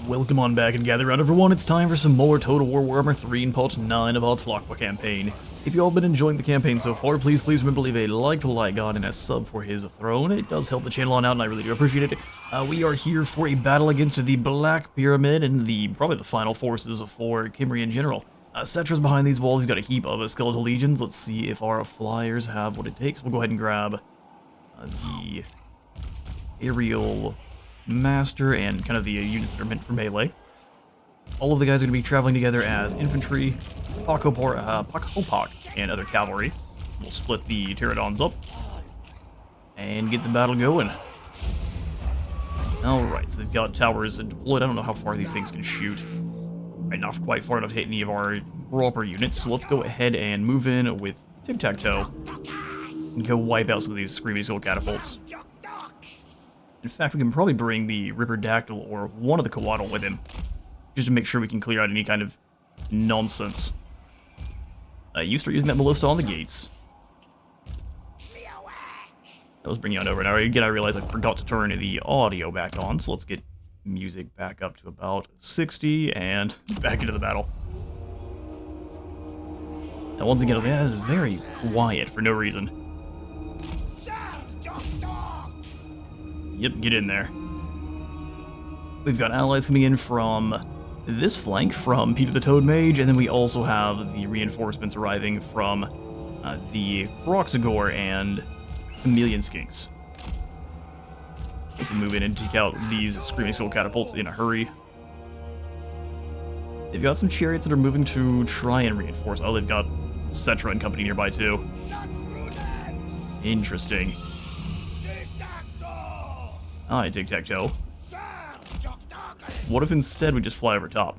Welcome on back and gather around everyone, it's time for some more Total War Warhammer 3 in part 9 of our Tlaqua campaign. If you all been enjoying the campaign so far, please remember to leave a like for the Light God and a sub for his throne. It does help the channel on out and I really do appreciate it. We are here for a battle against the Black Pyramid and probably the final forces for Khorne in general. Cetra's behind these walls, he's got a heap of skeletal legions. Let's see if our flyers have what it takes. We'll go ahead and grab the aerial master and kind of the units that are meant for melee. All of the guys are going to be traveling together as infantry, Pakopok, and other cavalry. We'll split the pterodons up and get the battle going. Alright, so they've got towers deployed. I don't know how far these things can shoot. Right, not quite far enough to hit any of our proper units, so let's go ahead and move in with TikTak'to and go wipe out some of these screaming skull catapults. In fact, we can probably bring the Ripperdactyl or one of the Quatar with him, just to make sure we can clear out any kind of nonsense. You start using that ballista on the gates. That was bringing you on over. Now, again, I realize I forgot to turn the audio back on, so let's get music back up to about 60 and back into the battle. Now, once again, I was like, this is very quiet for no reason. Yep, get in there. We've got allies coming in from this flank, from Peter the Toad Mage, and then we also have the reinforcements arriving from the Roxagore and Chameleon Skinks. Let's move in and take out these Screaming Skull Catapults in a hurry. They've got some chariots that are moving to try and reinforce. Oh, they've got Cetra and company nearby too. Interesting. Hi, TikTak'to. What if instead we just fly over top?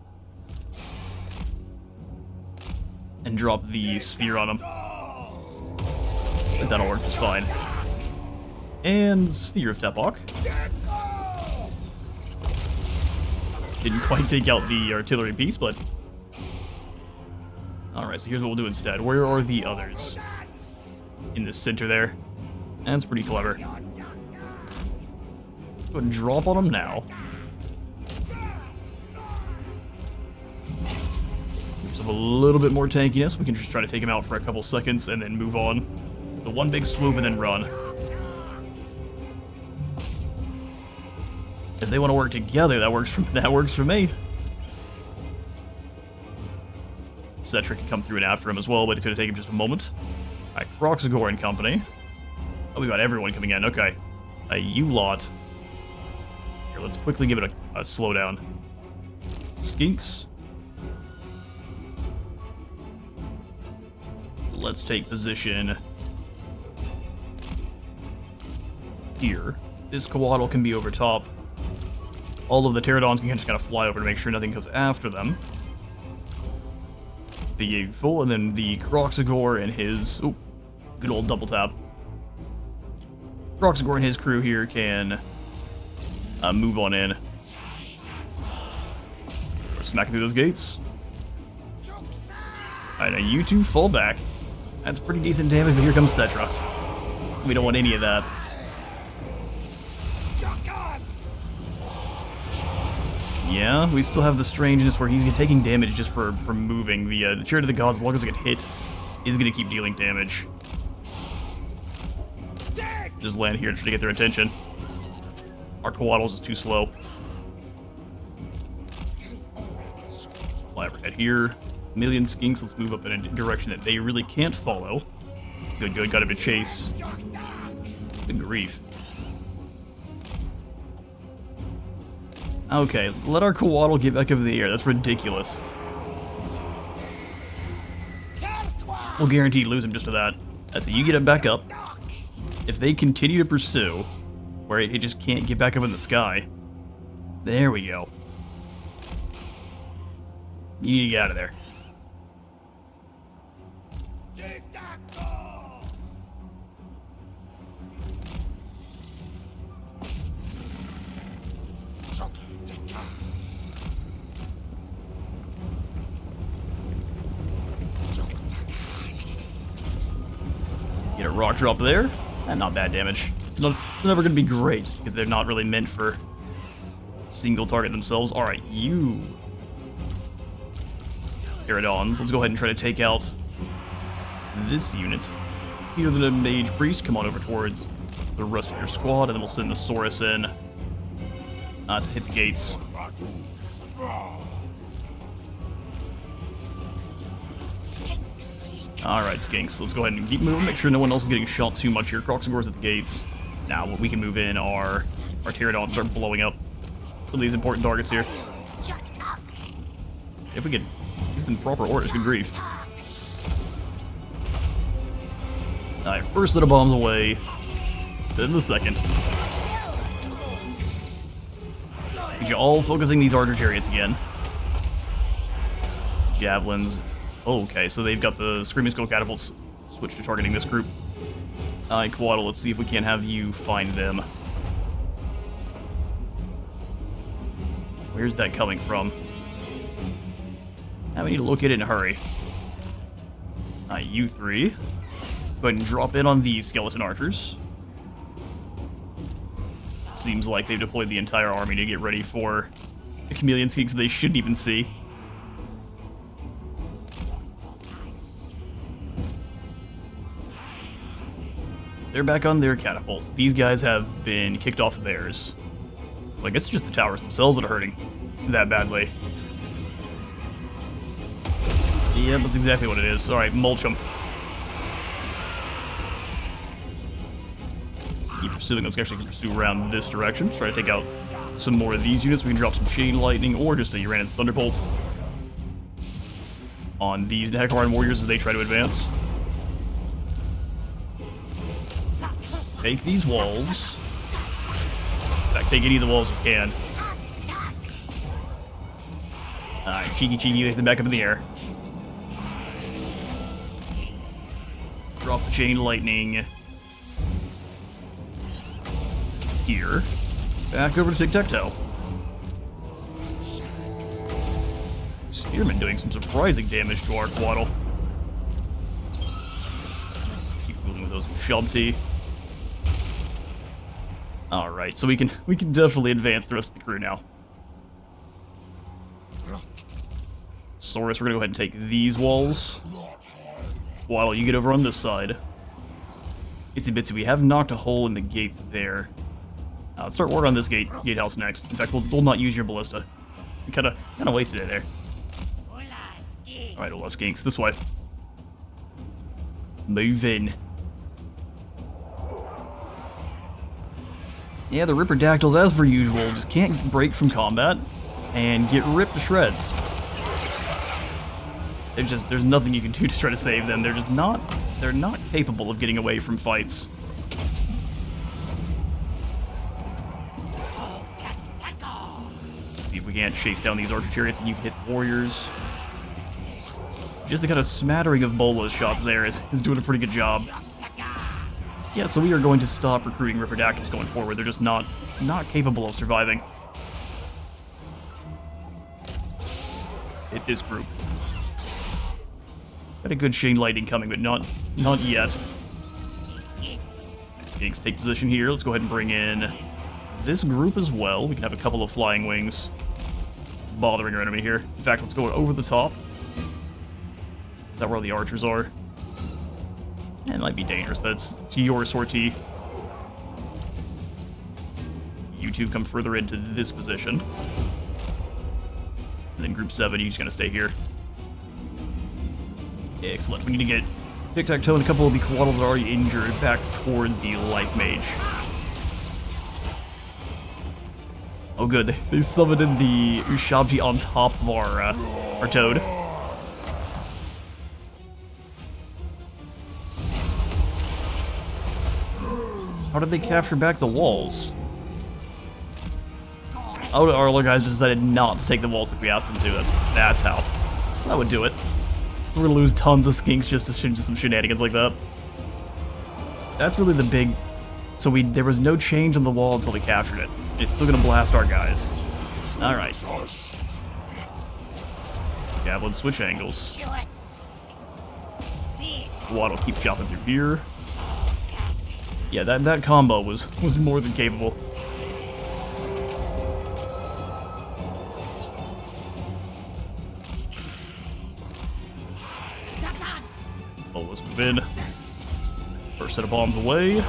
And drop the sphere on them? But that'll work just fine. And Sphere of Tepok. Didn't quite take out the artillery piece, but... Alright, so here's what we'll do instead. Where are the others? In the center there. That's pretty clever. Go ahead and drop on them now. Give yourself a little bit more tankiness. We can just try to take him out for a couple seconds and then move on. The one big swoop and then run. If they want to work together, that works for me. Cetra can come through and after him as well, but it's going to take him just a moment. Alright, Roxagore and company. Oh, we got everyone coming in. Okay. You lot. Here, let's quickly give it a slowdown. Skinks. Let's take position here. This Coatl can be over top. All of the pterodons can just kind of fly over to make sure nothing comes after them. Beautiful, and then the Roxagore and his... Oh, good old double tap. Roxagore and his crew here can move on in. We're smacking through those gates. Alright, now you two fall back. That's pretty decent damage, but here comes Cetra. We don't want any of that. Yeah, we still have the strangeness where he's taking damage just for moving. The Chariot of the Gods, as long as it gets hit, is going to keep dealing damage. Just land here to get their attention. Our Coatls is too slow. Fly overhead here. Million Skinks, let's move up in a direction that they really can't follow. Good, good, got him to chase. Good grief. Okay, let our Coatl get back over the air. That's ridiculous. We'll guarantee lose him just to that. So you get him back up. If they continue to pursue, where it just can't get back up in the sky, there we go. You need to get out of there. Get a rock drop there, and not bad damage. It's never going to be great, because they're not really meant for single target themselves. Alright, you... Pterodons. Let's go ahead and try to take out this unit. Peter the Mage Priest, come on over towards the rest of your squad, and then we'll send the Saurus in to hit the gates. Alright, Skinks, let's go ahead and keep moving. Make sure no one else is getting shot too much here. Croxagor's at the gates. Now, what we can move in are our Pterodons start blowing up some of these important targets here. If we could give them proper orders, good grief. Alright, first set of bombs away, then the second. See you all focusing these archer chariots again. Javelins. Okay, so they've got the Screaming Skull catapults switched to targeting this group. Alright, Quatar, let's see if we can't have you find them. Where's that coming from? Now we need to locate it in a hurry. Alright, you three. Go ahead and drop in on these skeleton archers. Seems like they've deployed the entire army to get ready for the chameleon skinks they shouldn't even see. They're back on their catapults. These guys have been kicked off of theirs. So I guess it's just the towers themselves that are hurting that badly. Yeah, that's exactly what it is. Alright, mulch them. Keep pursuing. Let's actually pursue around this direction. Try to take out some more of these units. We can drop some Chain Lightning or just a Uranus Thunderbolt on these Khorne warriors as they try to advance. Take these walls. In fact, take any of the walls you can. Alright, cheeky, take them back up in the air. Drop the Chain Lightning here. Back over to TikTak'to. Spearman doing some surprising damage to our Quaddle. Keep moving with those Shabti. Alright, so we can definitely advance the rest of the crew now. Saurus, we're gonna go ahead and take these walls. While you get over on this side. Itsy bitsy, we have knocked a hole in the gates there. Let's start working on this gatehouse next. In fact, we'll not use your ballista. We kinda wasted it there. Alright, Ola Skinks, this way. Move in. Yeah, the Ripperdactyls, as per usual, just can't break from combat and get ripped to shreds. There's nothing you can do to try to save them. They're not capable of getting away from fights. Let's see if we can't chase down these archer chariots and you can hit the warriors. Just the kind of smattering of Bola's shots there is doing a pretty good job. Yeah, so we are going to stop recruiting Ripperdactyls going forward. They're just not capable of surviving. Hit this group. Got a good Chain Lightning coming, but not yet. Skinks take position here. Let's go ahead and bring in this group as well. We can have a couple of flying wings bothering our enemy here. In fact, let's go over the top. Is that where all the archers are? Yeah, it might be dangerous, but it's your sortie. You two come further into this position. And then Group 7, you're just gonna stay here. Excellent. We need to get TikTak'to and a couple of the Quaddle that are already injured back towards the Life Mage. Oh good, they summoned in the Ushabti on top of our Toad. How did they capture back the walls? Oh, our other guys decided not to take the walls like we asked them to. That's how. That would do it. So we're gonna lose tons of skinks just to some shenanigans like that. That's really the big... So there was no change on the wall until we captured it. It's still gonna blast our guys. Alright. Javelin switch angles. Waddle keep chopping through here. Yeah, that combo was more than capable. Move in. First set of bombs away.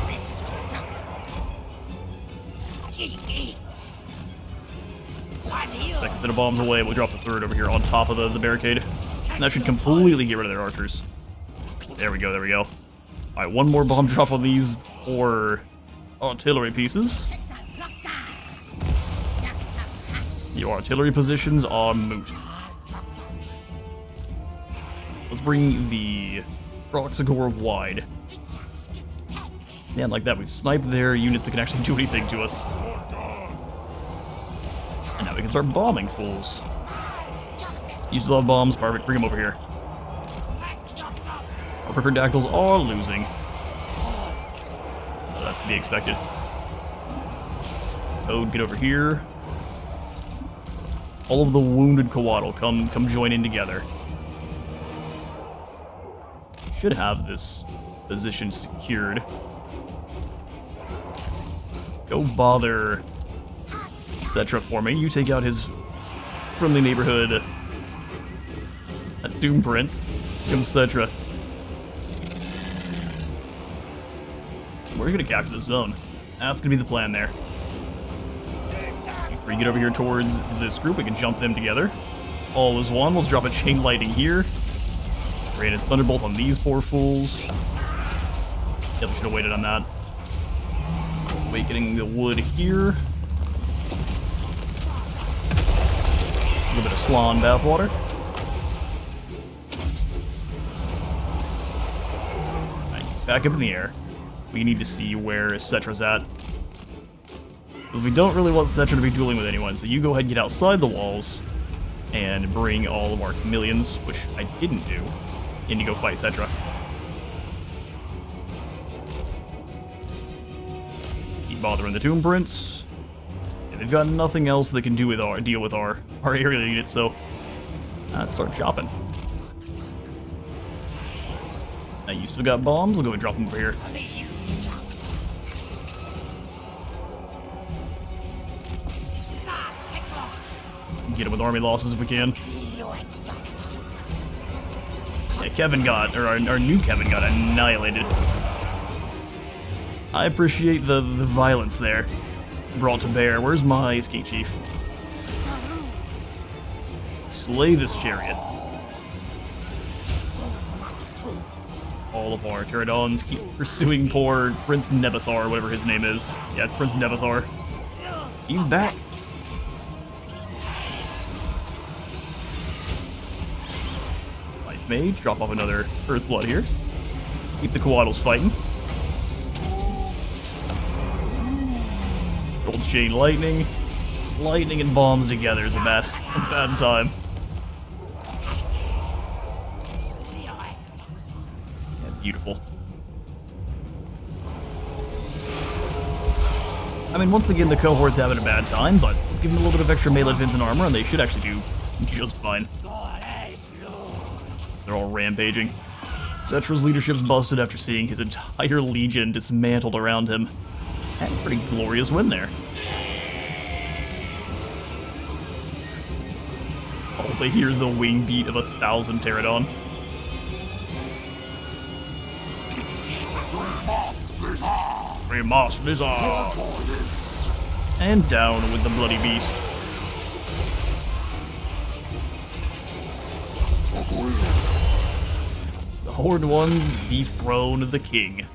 Second set of bombs away. We'll drop the third over here on top of the barricade. And that should completely get rid of their archers. There we go, there we go. Alright, one more bomb drop on these 4 artillery pieces. Your artillery positions are moot. Let's bring the Proxigor wide. Yeah, and like that, we've sniped their units that can actually do anything to us. And now we can start bombing fools. You still have bombs, perfect, bring them over here. Our Pterodactyls are losing. Oh, that's to be expected. Code, get over here. All of the wounded Quatar come join in together. Should have this position secured. Go bother Cetra for me. You take out his friendly neighborhood Doom Prince. Come Cetra. We're gonna capture the zone. That's gonna be the plan there. If we get over here towards this group, we can jump them together. All is one. Let's drop a chain lightning here. Great, it's Thunderbolt on these poor fools. Yep, should have waited on that. Awakening the wood here. A little bit of Slan bathwater. Nice. Back up in the air. We need to see where Cetra's at. Because we don't really want Cetra to be dueling with anyone, so you go ahead and get outside the walls and bring all of our chameleons, which I didn't do, in to go fight Cetra. Keep bothering the Tomb Prince. And they've got nothing else that can deal with our aerial units, so let's start chopping. Now you still got bombs, we'll go and drop them over here. Get him with army losses if we can. Yeah, Kevin got, or our new Kevin got annihilated. I appreciate the violence there brought to bear. Where's my Ski Chief? Slay this chariot. All of our pterodons keep pursuing poor Prince Nebathar, whatever his name is. Yeah, Prince Nebathar. He's back. Mage, drop off another Earthblood here. Keep the Coatls fighting. Gold Chain Lightning. Lightning and bombs together is a bad time. Yeah, beautiful. I mean, once again, the cohort's having a bad time, but let's give them a little bit of extra melee defense and armor, and they should actually do just fine. They're all rampaging. Cetra's leadership's busted after seeing his entire legion dismantled around him. And a pretty glorious win there. All they hear is the wing beat of 1,000 pterodon. Remas Blizzard! And down with the bloody beast. The Horde ones dethrone the king.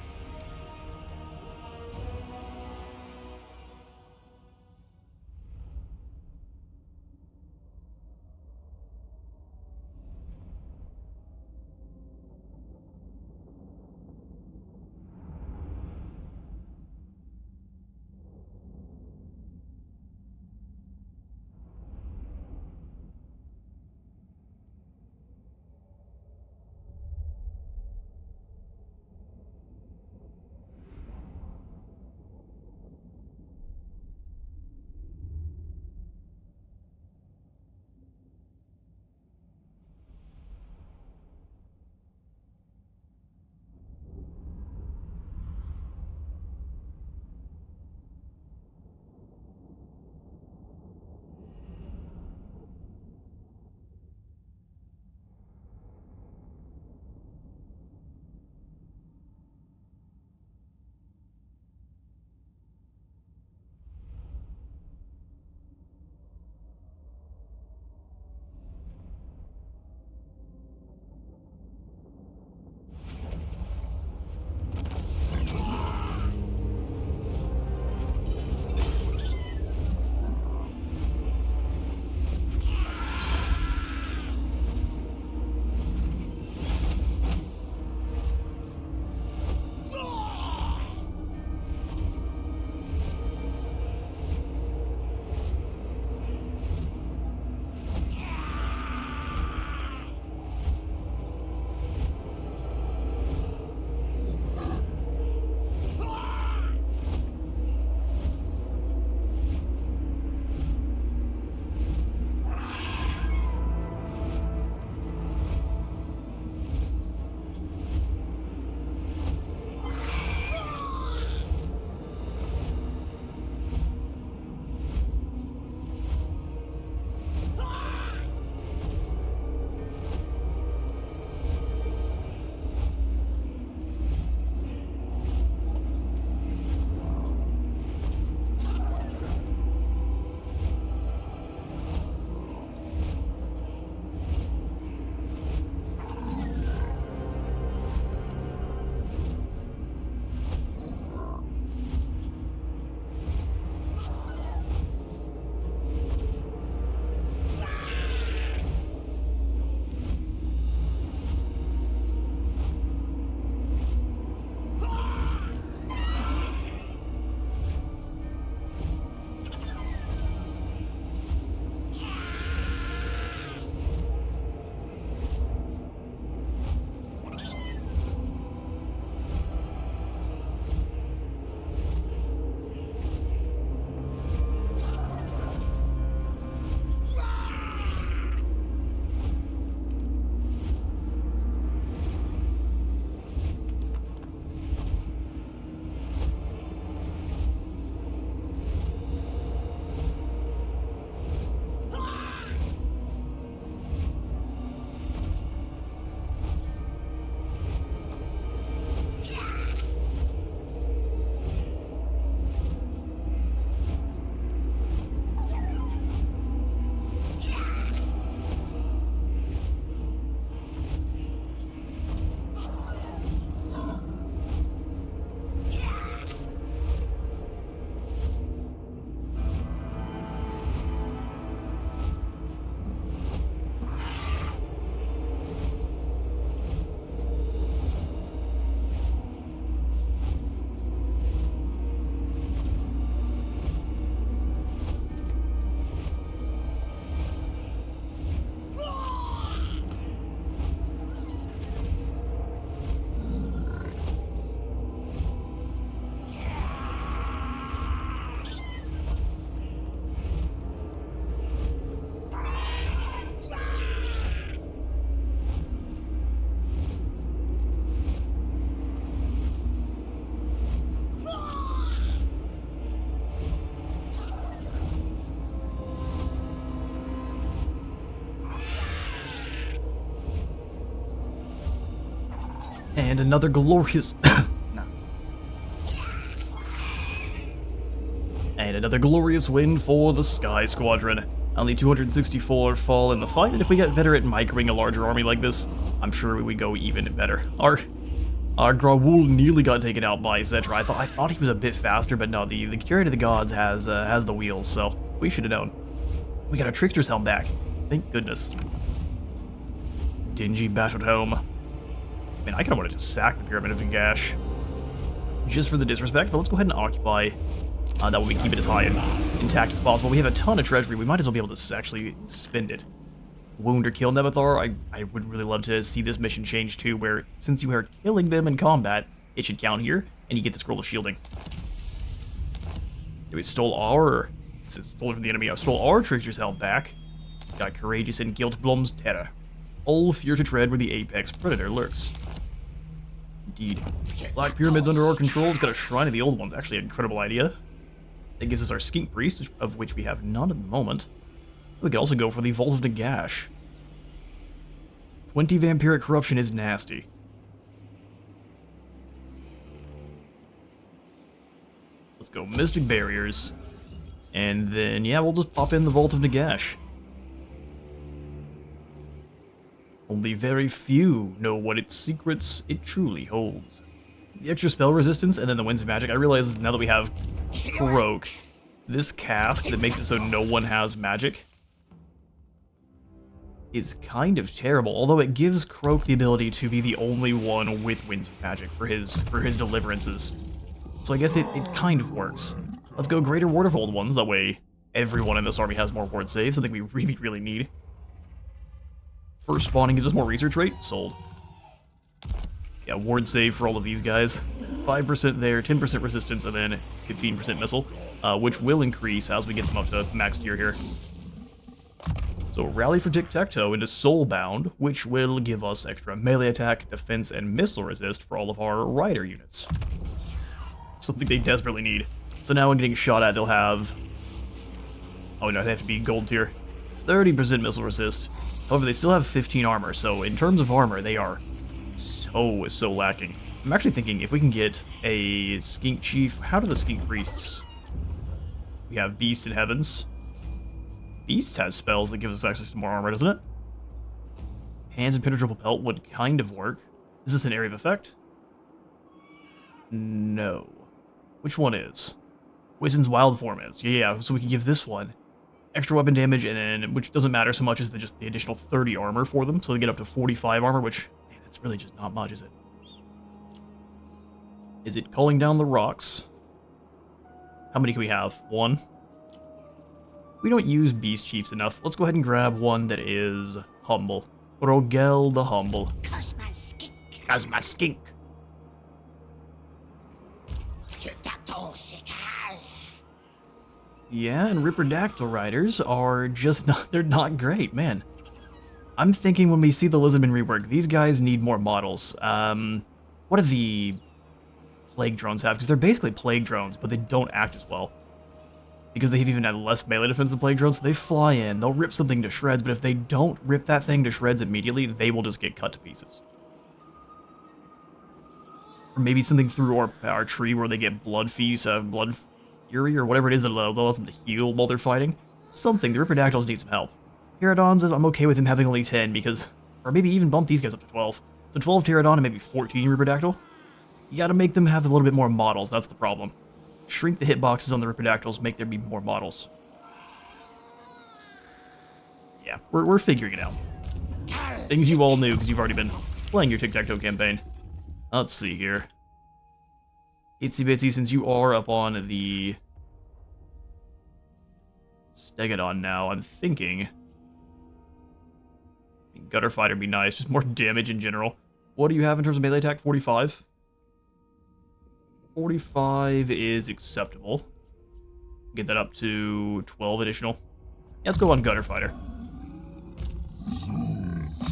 And another glorious... And another glorious win for the Sky Squadron. Only 264 fall in the fight, and if we get better at microing a larger army like this, I'm sure we would go even better. Our Grawul nearly got taken out by Zetra. I thought he was a bit faster, but no, the Chariot of the Gods has the wheels, so we should have known. We got a Trickster's Helm back. Thank goodness. Dingy Battled Home. Man, I kind of want to just sack the Pyramid of Nagash. Just for the disrespect, but let's go ahead and occupy. That way we keep it as high and intact as possible. We have a ton of treasury. We might as well be able to actually spend it. Wound or kill Nevathar. I would really love to see this mission change too, where since you are killing them in combat, it should count here, and you get the Scroll of Shielding. We stole our... This is stolen from the enemy. I stole our Trickster's Helm back. Got Courageous and Guiltblom's Terror. All fear to tread where the apex predator lurks. Indeed. Black Pyramids under our control. It's got a Shrine of the Old Ones. Actually, an incredible idea. That gives us our Skink Priest, of which we have none at the moment. We could also go for the Vault of Nagash. 20 Vampiric Corruption is nasty. Let's go Mystic Barriers. And then, yeah, we'll just pop in the Vault of Nagash. Only very few know what its secrets it truly holds. The extra spell resistance and then the Winds of Magic. I realize now that we have Croak, this cask that makes it so no one has magic is kind of terrible. Although it gives Croak the ability to be the only one with Winds of Magic for his deliverances. So I guess it kind of works. Let's go Greater Ward of Old Ones. That way everyone in this army has more ward saves. Something we really, really need. First spawning gives us more research rate. Sold. Yeah, ward save for all of these guys. 5% there, 10% resistance, and then 15% missile, which will increase as we get them up to max tier here. So rally for TikTak'to into Soulbound, which will give us extra melee attack, defense, and missile resist for all of our rider units. Something they desperately need. So now when getting shot at, they'll have... Oh no, they have to be gold tier. 30% missile resist. However, they still have 15 armor, so in terms of armor, they are so lacking. I'm actually thinking if we can get a Skink Chief... How do the Skink Priests... We have Beast in Heavens. Beast has spells that gives us access to more armor, doesn't it? Hands Impenetrable Pelt would kind of work. Is this an area of effect? No. Which one is? Wizen's Wild Form is. Yeah, so we can give this one extra weapon damage, and then, which doesn't matter so much as just the additional 30 armor for them, so they get up to 45 armor, which, man, that's really just not much, is it? Is it Calling Down the Rocks? How many can we have? One? We don't use Beast Chiefs enough. Let's go ahead and grab one that is Humble. Rogel the Humble. Cosma Skink. Cosma Skink. Yeah, and Ripperdactyl Riders are just not, they're not great, man. I'm thinking when we see the Lizardmen rework, these guys need more models. What do the Plague Drones have? Because they're basically Plague Drones, but they don't act as well. Because they even have less melee defense than Plague Drones, so they fly in, they'll rip something to shreds, but if they don't rip that thing to shreds immediately, they will just get cut to pieces. Or maybe something through our tree where they get Blood Feast, Blood Fury, or whatever it is that allows them to heal while they're fighting. Something. The Ripperdactyls need some help. Pterodons, I'm okay with him having only 10 because... Or maybe even bump these guys up to 12. So 12 Pterodon and maybe 14 Ripperdactyl. You gotta make them have a little bit more models, that's the problem. Shrink the hitboxes on the Ripperdactyls, make there be more models. Yeah, we're figuring it out. Things you all knew because you've already been playing your TikTak'to campaign. Let's see here. Itsy Bitsy, since you are up on the Stegodon now, I'm thinking Gutter Fighter would be nice, just more damage in general. What do you have in terms of melee attack? 45? 45 is acceptable. Get that up to 12 additional. Yeah, let's go on Gutter Fighter.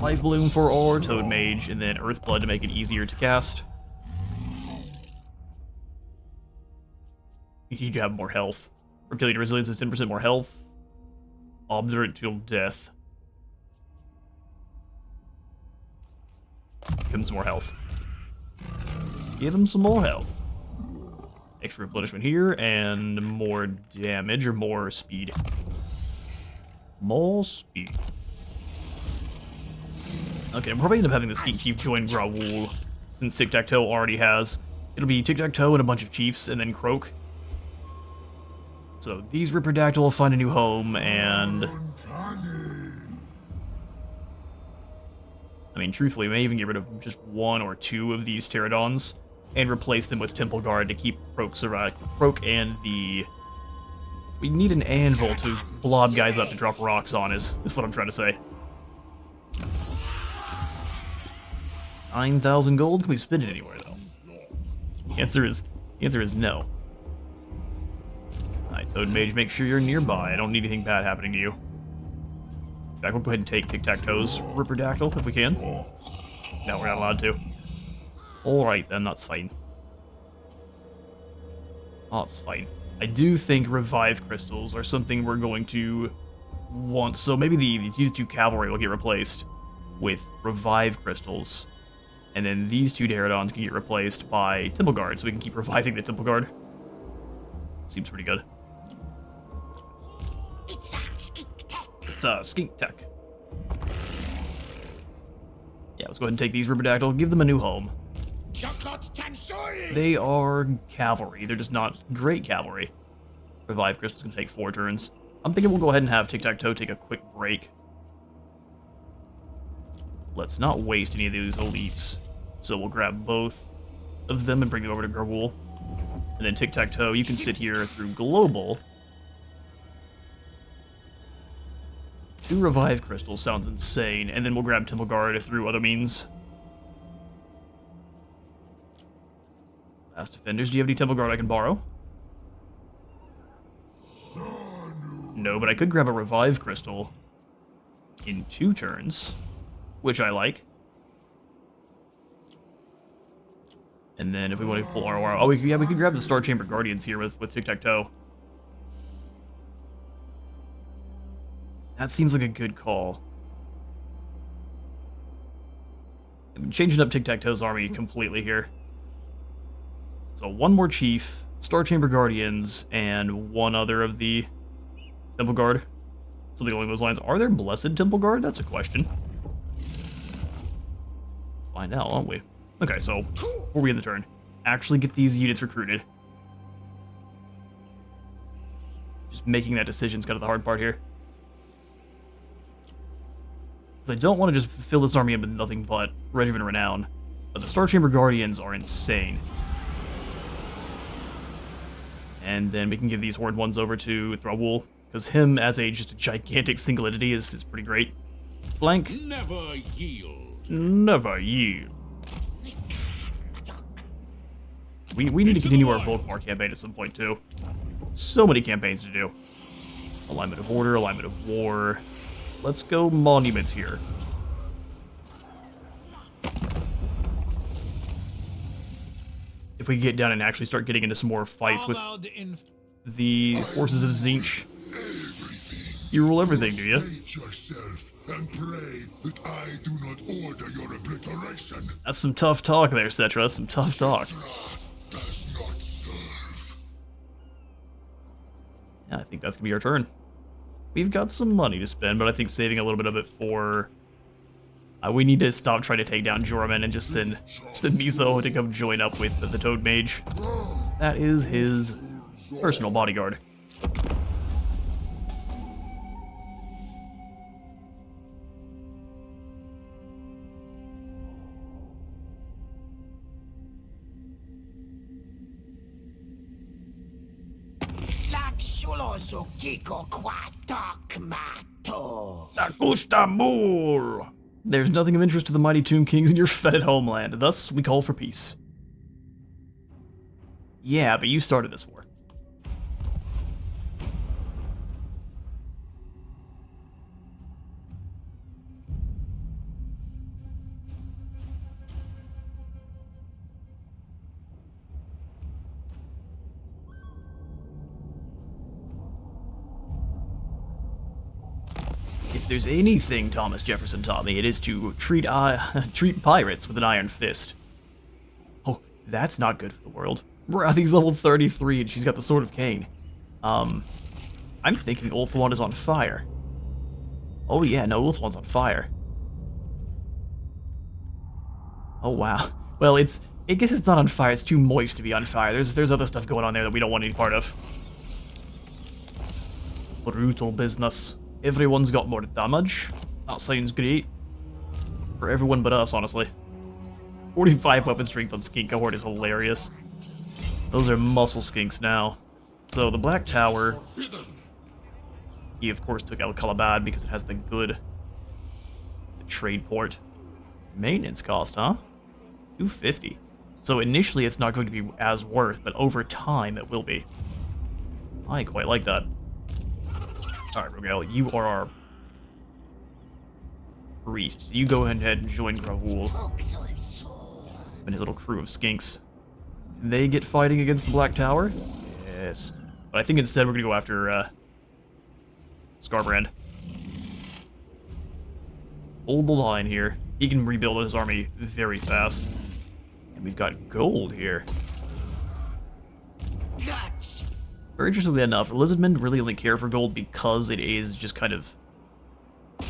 Life Bloom for our Toad Mage, and then Earth Blood to make it easier to cast. You need to have more health. Reptilian Resilience is 10% more health. Obdurate till Death. Give him some more health. Give him some more health. Extra replenishment here, and more damage, or more speed. More speed. Okay, we'll probably end up having the Skeet Chief join Graul, since TikTak'to already has. It'll be TikTak'to and a bunch of chiefs, and then Croak. So these Ripperdactyl will find a new home, and... I mean, truthfully, we may even get rid of just one or two of these Pterodons, and replace them with Temple Guard to keep Croak and the... We need an anvil to blob guys up to drop rocks on, is what I'm trying to say. 9,000 gold? Can we spend it anywhere, though? The answer is no. Alright, Toad Mage, make sure you're nearby. I don't need anything bad happening to you. In fact, we'll go ahead and take TikTak'to's Ripperdactyl, if we can. No, we're not allowed to. Alright then, that's fine. Oh, that's fine. I do think Revive Crystals are something we're going to want, so maybe these two Cavalry will get replaced with Revive Crystals. And then these two Pterodons can get replaced by Temple Guard, so we can keep reviving the Temple Guard. Seems pretty good. It's a skink tech. It's a skink tech. Yeah, let's go ahead and take these Ripperdactyl, give them a new home. They are cavalry, they're just not great cavalry. Revive Crystal's gonna take 4 turns. I'm thinking we'll go ahead and have TikTak'to take a quick break. Let's not waste any of these elites. So we'll grab both of them and bring them over to Graul. And then TikTak'to, you can sit here through Global. 2 Revive Crystals sounds insane, and then we'll grab Temple Guard through other means. Last Defenders, do you have any Temple Guard I can borrow? No, but I could grab a Revive Crystal in 2 turns, which I like. And then if we want to pull our... Oh, we could grab the Star Chamber Guardians here with TikTak'to. That seems like a good call. I'm changing up TikTak'to's army completely here. So 1 more Chief, Star Chamber Guardians, and 1 other of the Temple Guard. Something along those lines. Are there Blessed Temple Guard? That's a question. Find out, won't we? Okay, so before we end the turn, actually get these units recruited. Just making that decision is kind of the hard part here. Because I don't want to just fill this army up with nothing but Regiment Renown. But the Star Chamber Guardians are insane. And then we can give these Horned ones over to Graul, because him as just a gigantic single entity is pretty great. Flank. Never yield. Never yield. We need to continue our Volkmar campaign at some point, too. So many campaigns to do. Alignment of Order, Alignment of War. Let's go Monuments here. If we get down and actually start getting into some more fights with the forces of Tzeentch. You rule everything, do you? Yourself and pray that I do not order your obliteration. That's some tough talk there, Cetra. Some tough talk. Does not serve. Yeah, I think that's gonna be our turn. We've got some money to spend, but I think saving a little bit of it for... we need to stop trying to take down Jorman and just send Miso to come join up with the Toad Mage. That is his personal bodyguard. There's nothing of interest to the mighty Tomb Kings in your fetid homeland, thus we call for peace. Yeah, but you started this war. If there's anything Thomas Jefferson taught me, it is to treat pirates with an iron fist. Oh, That's not good for the world. Rathi's level 33 and she's got the Sword of Cain. I'm thinking Ulthuan is on fire. Oh yeah, no, Ulthuan's on fire. Oh wow. Well, I guess it's not on fire, it's too moist to be on fire. There's other stuff going on there that we don't want any part of. Brutal business. Everyone's got more damage. That sounds great. For everyone but us, honestly. 45 weapon strength on Skink Cohort is hilarious. Those are muscle skinks now. So the Black Tower, he of course took out Kalabad because it has the good trade port. Maintenance cost, huh? 250. So initially it's not going to be as worth, but over time it will be. I quite like that. Alright, Rogel, you are our priest. So you go ahead and join Gravul and his little crew of skinks. Can they get fighting against the Black Tower? Yes. But I think instead we're going to go after Skarbrand. Hold the line here. He can rebuild his army very fast. And we've got gold here. Very interestingly enough, Lizardmen really only care for gold because it is just kind of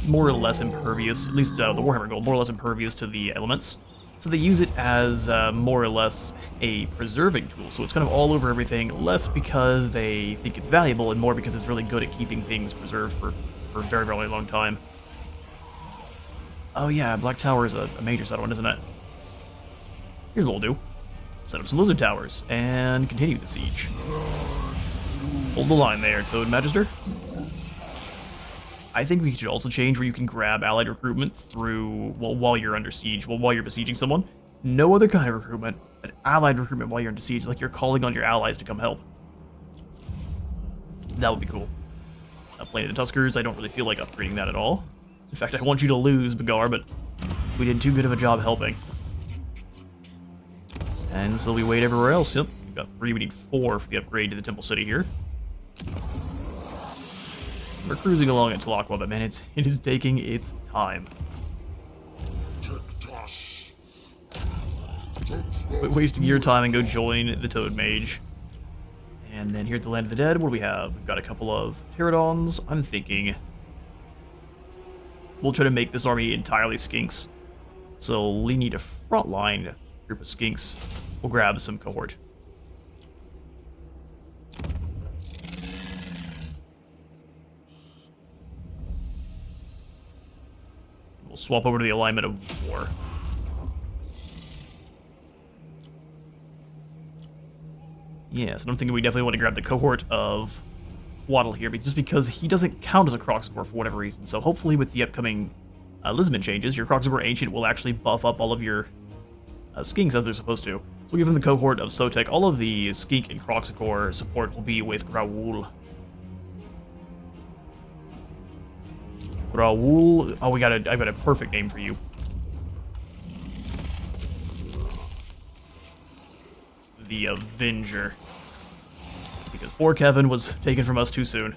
more or less impervious, at least the Warhammer gold, more or less impervious to the elements. So they use it as more or less a preserving tool. So it's kind of all over everything, less because they think it's valuable and more because it's really good at keeping things preserved for a very, very long time. Oh yeah, Black Tower is a major settlement, isn't it? Here's what we'll do. Set up some lizard towers and continue the siege. Hold the line there, Toad Magister. I think we should also change where you can grab allied recruitment through, well, while you're under siege, well, while you're besieging someone. No other kind of recruitment, but allied recruitment while you're under siege, like you're calling on your allies to come help. That would be cool. Playing the Tuskers, I don't really feel like upgrading that at all. In fact, I want you to lose, Bagar, but we did too good of a job helping. And so we wait everywhere else. Yep, we've got 3, we need 4 for the upgrade to the Temple City here. We're cruising along at Tlaqua, but man, it is taking its time. Quit wasting your time and go join the Toad Mage. And then here at the Land of the Dead, what do we have? We've got a couple of Pterodons. I'm thinking we'll try to make this army entirely skinks. So we need a frontline group of skinks. We'll grab some cohort. We'll swap over to the alignment of war. Yes, and I'm thinking we definitely want to grab the cohort of Waddle here, just because he doesn't count as a Croxagore for whatever reason. So hopefully with the upcoming Lizardmen changes, your Croxagore Ancient will actually buff up all of your skinks as they're supposed to. So we'll give him the cohort of Sotek. All of the skink and Croxagore support will be with Gravul. Gravul. Oh, I've got a perfect name for you. The Avenger. Because poor Kevin was taken from us too soon.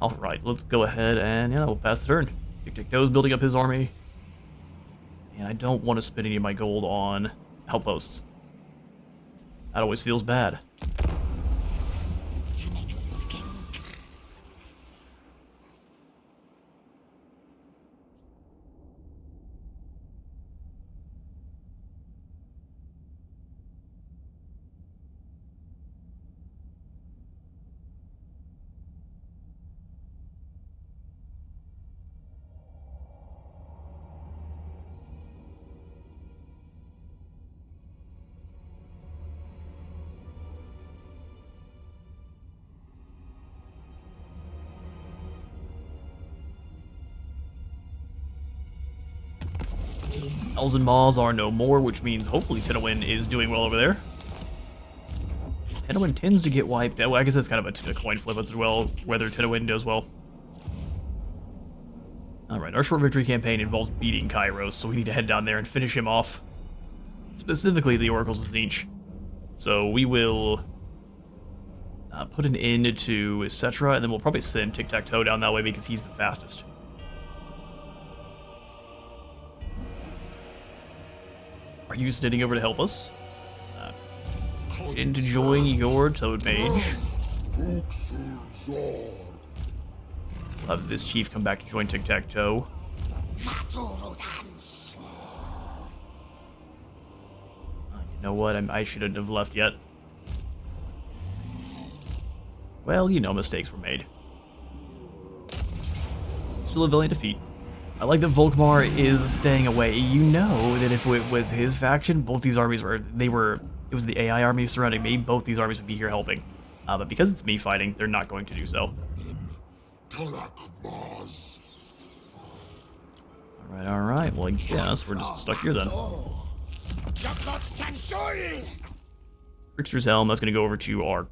Alright, let's go ahead and, we'll pass the turn. TikTak'to's building up his army. And I don't want to spend any of my gold on outposts. That always feels bad. Elves and Maws are no more, which means hopefully Tinowin is doing well over there. Tinowin tends to get wiped. Well, I guess that's kind of a coin flip as well, whether Tinowin does well. Alright, our short victory campaign involves beating Kairos, so we need to head down there and finish him off. Specifically the Oracles of Tzeentch. So we will put an end to etc., and then we'll probably send TikTak'to down that way because he's the fastest. Are Are you sitting over to help us? And to join your Toad Mage. We'll have this chief come back to join TikTak'to. You know what? I shouldn't have left yet. Well, you know, mistakes were made. Still a valiant defeat. I like that Volkmar is staying away. You know that if it was his faction, both these armies were, it was the AI army surrounding me, both these armies would be here helping. But because it's me fighting, they're not going to do so. Alright, well I guess we're just stuck here then. Trickster's Helm, that's going to go over to our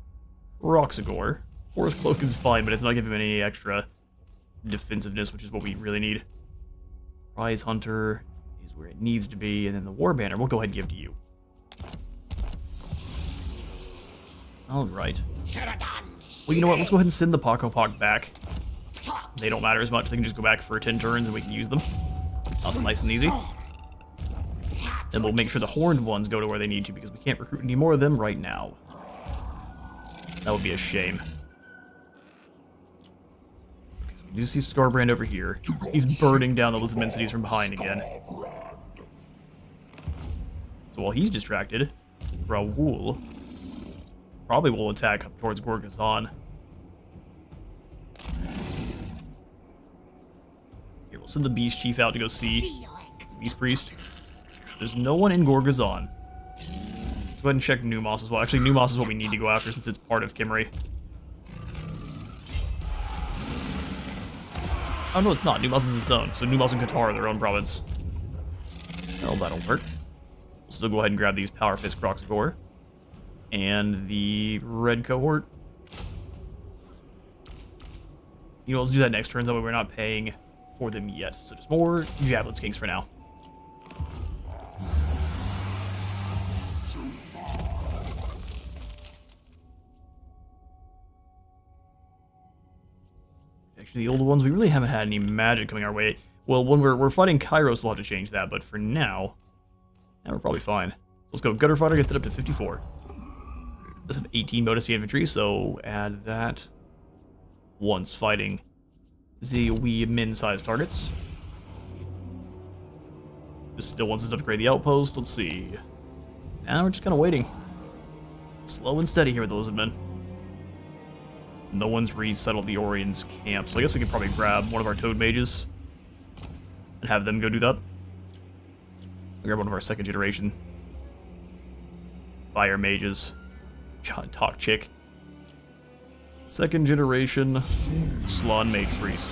Roxagore. Forest Cloak is fine, but it's not giving him any extra defensiveness, which is what we really need. Prize Hunter is where it needs to be, and then the War Banner we'll go ahead and give to you. Alright. Well, you know what? Let's go ahead and send the Pock back. They don't matter as much. They can just go back for 10 turns and we can use them. That's nice and easy. Then we'll make sure the horned ones go to where they need to because we can't recruit any more of them right now. That would be a shame. Okay, so we do see Scarbrand over here. He's burning down the Lizardmen cities from behind again. So while he's distracted, Raoul probably will attack up towards Gorgazon. Here, we'll send the Beast Chief out to go see Beast Priest. There's no one in Gorgazon. Let's go ahead and check Numos as well. Actually, Numos is what we need to go after since it's part of Kimmery. Oh, no, it's not. Numos is its own. So Numos and Quatar are their own province. Well, that'll work. We'll still go ahead and grab these Power Fist Croxagore. And the red cohort. You know, let's do that next turn, that way we're not paying for them yet. So just more Javelin Skinks for now. Actually, the older ones, we really haven't had any magic coming our way. Well, when we're fighting Kairos, we'll have to change that, but for now, we're probably fine. Let's go Gutter Fighter, get that up to 54. Does have 18 bonus to infantry, so add that once fighting the wee min-sized targets. Just still wants us to upgrade the outpost. Let's see. Now we're just kind of waiting. Slow and steady here with the Lizardmen. No one's resettled the Orion's camp, so I guess we can probably grab one of our Toad Mages and have them go do that. I'll grab one of our second generation Fire Mages. God, talk chick. Second generation Slaane's Mage Priest.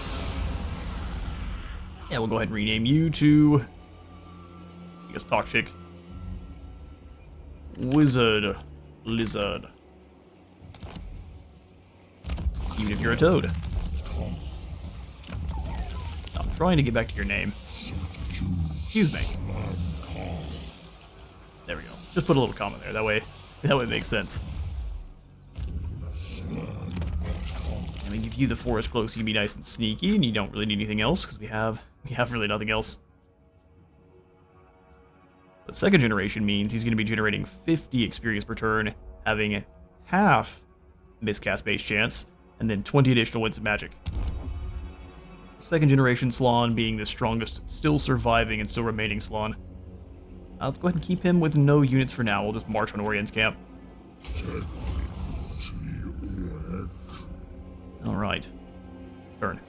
Yeah, we'll go ahead and rename you to, I guess, talk chick. Wizard Lizard. Even if you're a toad. I'm trying to get back to your name. Excuse me. There we go. Just put a little comma there. That way it makes sense. And we give you the forest cloak so you can be nice and sneaky, and you don't really need anything else because we have really nothing else. But second generation means he's going to be generating 50 experience per turn, having half miscast base chance, and then 20 additional wins of magic. Second generation Slann being the strongest, still surviving and still remaining Slann. Let's go ahead and keep him with no units for now. We'll just march on Orion's camp. Alright. Turn.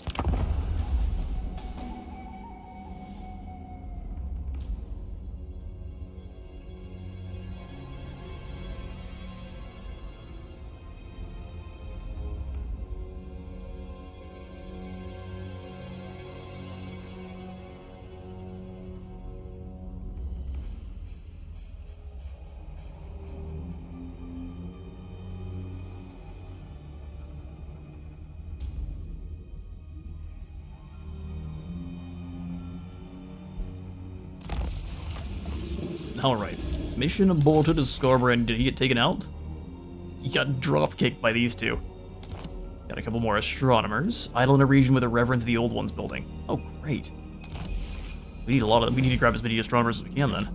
Alright. Mission aborted as Scarbrand. Did he get taken out? He got drop kicked by these two. Got a couple more astronomers. Idle in a region with a reverence of the old ones building. Oh, great. We need a lot of them. We need to grab as many astronomers as we can then.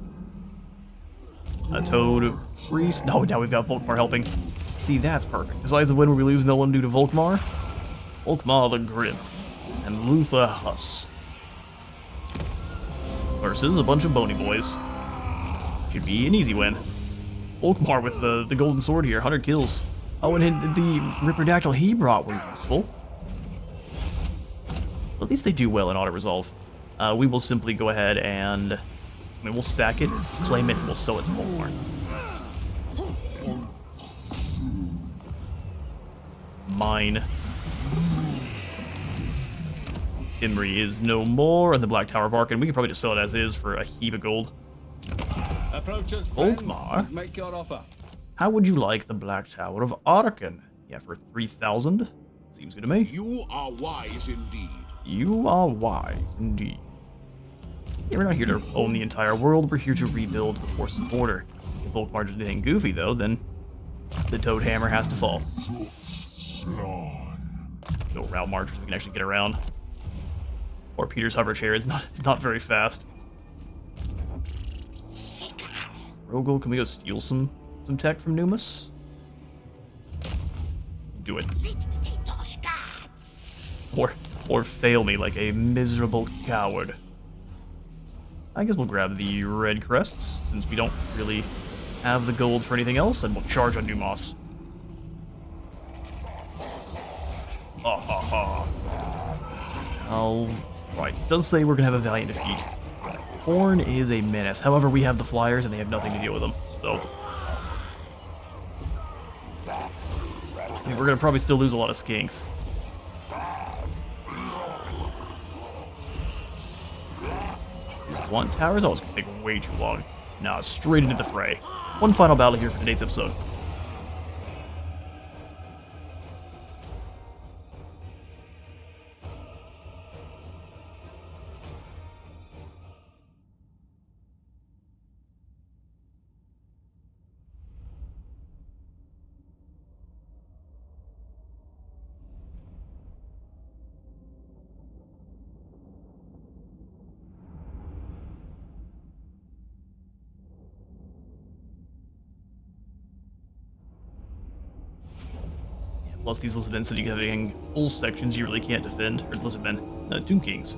A Toad Priest. No, now we've got Volkmar helping. See, that's perfect. Decisive win where we lose no one due to Volkmar. Volkmar the Grim. And Luther Huss. Versus a bunch of bony boys. Should be an easy win. Volkmar with the golden sword here, 100 kills. Oh, and the Ripperdactyl he brought were useful. At least they do well in auto-resolve. We will simply go ahead and... I mean, we'll sack it, claim it, and we'll sell it to Volkmar. Mine. Imri is no more, and the Black Tower of Arkan. We can probably just sell it as is for a heap of gold. Approach us, friend. Volkmar? Make your offer. How would you like the Black Tower of Arkan? Yeah, for 3,000? Seems good to me. You are wise indeed. You are wise, indeed. Yeah, we're not here to own the entire world, we're here to rebuild the forces of order. If Volkmar does anything goofy, though, then the Toad Hammer has to fall. No route marchers we can actually get around. Or Peter's hover chair is it's not very fast. Rogel, can we go steal some tech from Numus? Do it. Or fail me like a miserable coward. I guess we'll grab the red crests, since we don't really have the gold for anything else, and we'll charge on Numos. Ha ha ha. Alright, it does say we're gonna have a valiant defeat. Khorne is a menace. However, we have the flyers and they have nothing to deal with them, so... I mean, we're gonna probably still lose a lot of skinks. One tower's always gonna take way too long. Nah, straight into the fray. One final battle here for today's episode. Plus these Lizardmen City having full sections you really can't defend, or Lizardmen, Tomb Kings,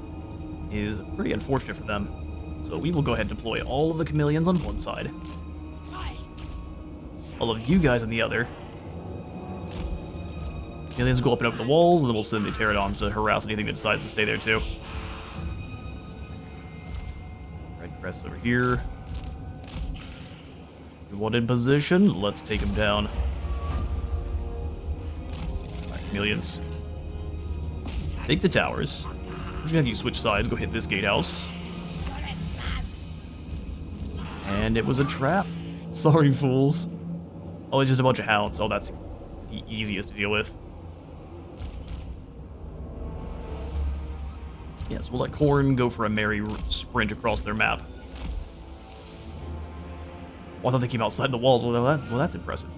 is pretty unfortunate for them. So we will go ahead and deploy all of the chameleons on one side, all of you guys on the other. Chameleons will go up and over the walls, and then we'll send the Pterodons to harass anything that decides to stay there too. Red crest over here. Everyone in position, let's take him down. Chameleons. Take the towers. I'm just gonna have you switch sides, go hit this gatehouse. And it was a trap. Sorry, fools. Oh, it's just a bunch of hounds. Oh, that's the easiest to deal with. Yes, we'll let Khorne go for a merry sprint across their map. Oh, I thought they came outside the walls. Well, that's impressive.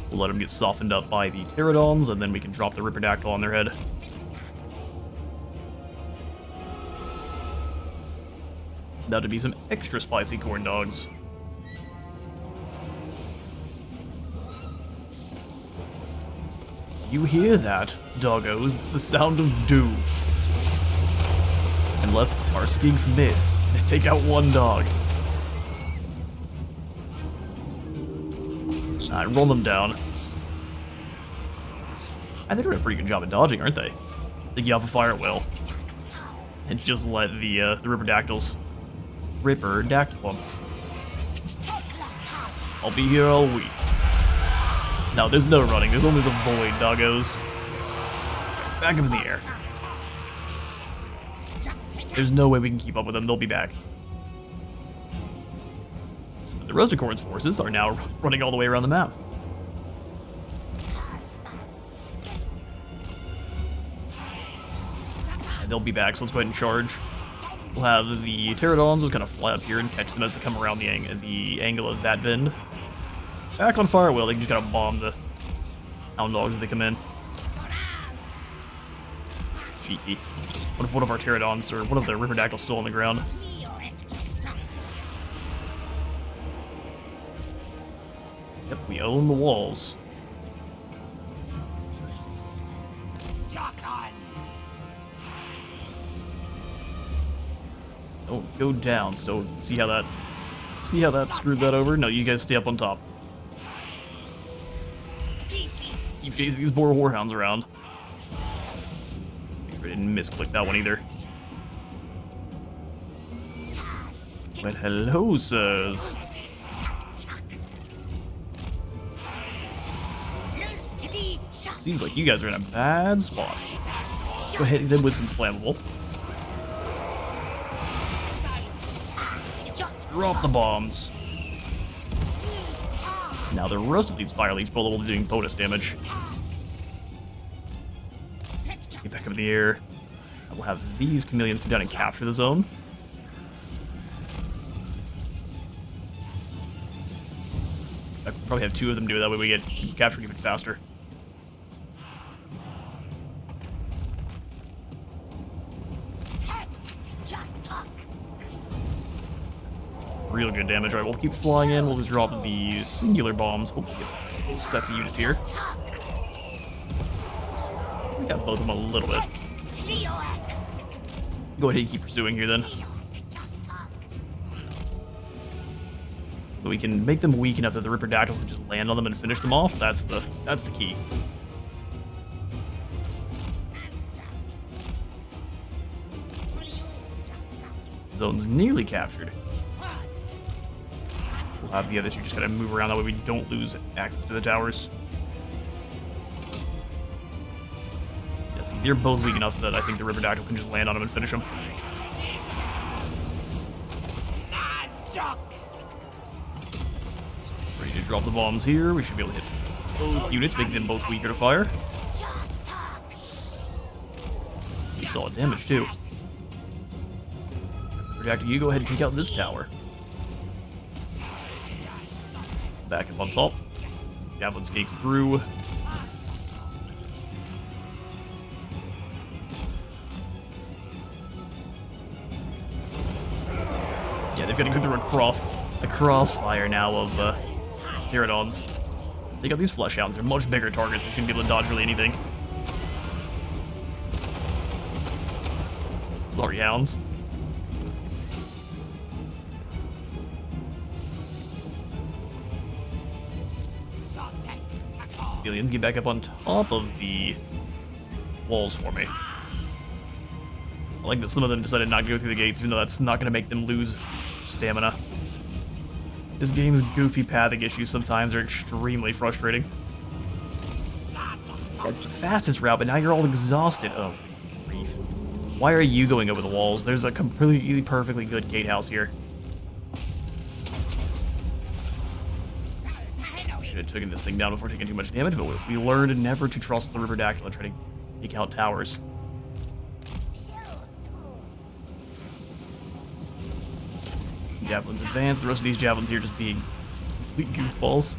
We'll let them get softened up by the Pterodons, and then we can drop the Ripperdactyl on their head. That would be some extra spicy corn dogs. You hear that, doggos? It's the sound of doom. Unless our skinks miss, they take out one dog. Alright, roll them down. They're doing a pretty good job at dodging, aren't they? They get off a fire well. And just let the Ripperdactyls Ripperdactyl them. I'll be here all week. No, there's no running, there's only the void, doggos. Back up in the air. There's no way we can keep up with them, they'll be back. But the Rosticorn's forces are now running all the way around the map. And they'll be back, so let's go ahead and charge. We'll have the Pterodons just kind of fly up here and catch them as they come around the angle of that bend. Back on Firewheel, they can just kind of bomb the Hound Dogs as they come in. cheeky. What if one of our pterodons or one of the Ripperdactyls still on the ground? Yep, we own the walls. Don't go down, so see how that screwed that over? No, you guys stay up on top. Keep chasing these boar warhounds around. Make sure I didn't misclick that one either. But hello, sirs. Seems like you guys are in a bad spot. Go ahead and hit them with some flammable. Drop the bombs. Now the rest of these fire leech bullet will be doing bonus damage. Get back up in the air. We'll have these chameleons come down and capture the zone. I probably have 2 of them do it, that way we get captured even faster. Real good damage. Alright, we'll keep flying in. We'll just drop the singular bombs. Hopefully get sets of units here. We got both of them a little bit. Go ahead and keep pursuing here then. But we can make them weak enough that the Ripperdactyl can just land on them and finish them off. That's the key. Zone's nearly captured. We'll have the other 2 just kind of move around, that way we don't lose access to the towers. Yes, they're both weak enough that I think the Ripperdactyl can just land on them and finish them. Ready to drop the bombs here. We should be able to hit both units, making them both weaker to fire. Pretty solid damage, too. Ripperdactyl, you go ahead and take out this tower. Back up on top. Javelin skates through. Yeah, they've got to go through a crossfire now of pterodons. Take out these flesh hounds. They're much bigger targets. They shouldn't be able to dodge really anything. Sorry, hounds. Aliens, get back up on top of the walls for me. I like that some of them decided not to go through the gates, even though that's not going to make them lose stamina. This game's goofy pathing issues sometimes are extremely frustrating. That's the fastest route, but now you're all exhausted. Oh, grief. Why are you going over the walls? There's a completely perfectly good gatehouse here. Should have taken this thing down before taking too much damage, but we learned never to trust the Ripperdactyl and try to take out towers. Javelins advance. The rest of these javelins here just being complete goofballs.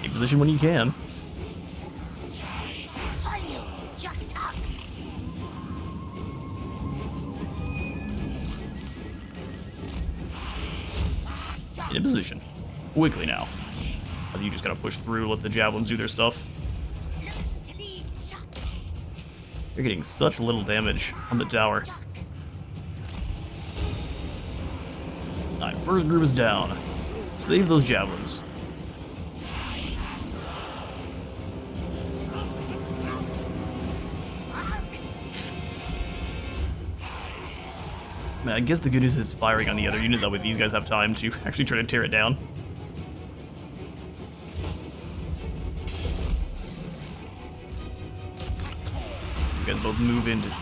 Take position when you can. In position. Quickly now. You just gotta push through, let the javelins do their stuff. You're getting such little damage on the tower. Alright, first group is down. Save those javelins. Man, I guess the good news is firing on the other unit, that way these guys have time to actually try to tear it down. You guys both move in to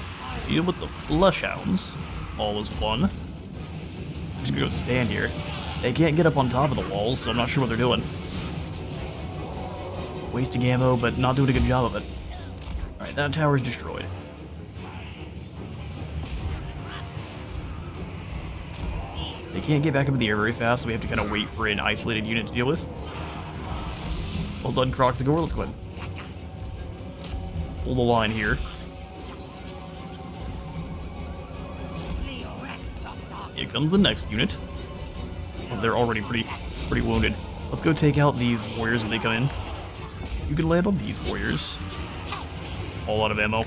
deal with the flesh hounds. All is one. I'm just gonna go stand here. They can't get up on top of the walls, so I'm not sure what they're doing. Wasting ammo, but not doing a good job of it. Alright, that tower is destroyed. They can't get back up in the air very fast, so we have to kind of wait for an isolated unit to deal with. Well done, Croxagore. Let's go ahead. pull the line here. Here comes the next unit. Oh, they're already pretty wounded. Let's go take out these warriors as they come in. You can land on these warriors. All out of ammo.